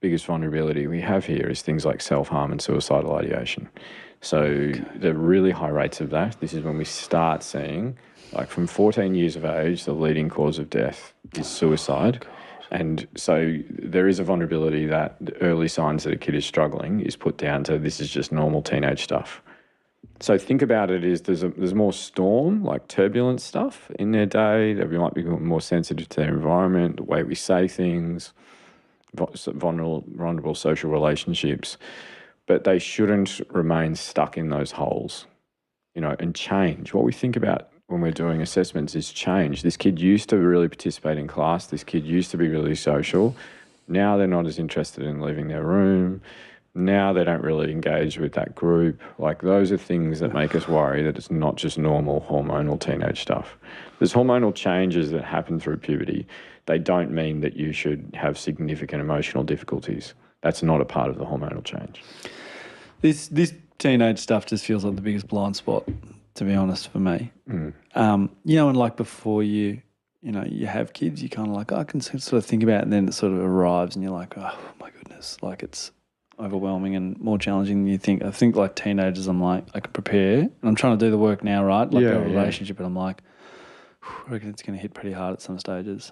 biggest vulnerability we have here is things like self-harm and suicidal ideation. So the really high rates of that, this is when we start seeing, like from 14 years of age, the leading cause of death is suicide. And so there is a vulnerability that the early signs that a kid is struggling is put down to this is just normal teenage stuff. So think about it as there's more storm, like turbulent stuff in their day, that we might be more sensitive to their environment, the way we say things, vulnerable social relationships, but they shouldn't remain stuck in those holes, and change. What we think about when we're doing assessments is change. This kid used to really participate in class. This kid used to be really social. Now they're not as interested in leaving their room. Now they don't really engage with that group. Like, those are things that make us worry that it's not just normal hormonal teenage stuff. There's hormonal changes that happen through puberty. They don't mean that you should have significant emotional difficulties. That's not a part of the hormonal change. This teenage stuff just feels like the biggest blind spot, to be honest, for me. And like before you have kids, you kind of like, I can sort of think about it, and then it sort of arrives and you're like, oh my goodness, like it's overwhelming and more challenging than you think. I think like teenagers, I'm like, I can prepare and I'm trying to do the work now, right? Like a relationship, and I'm like, I reckon it's going to hit pretty hard at some stages.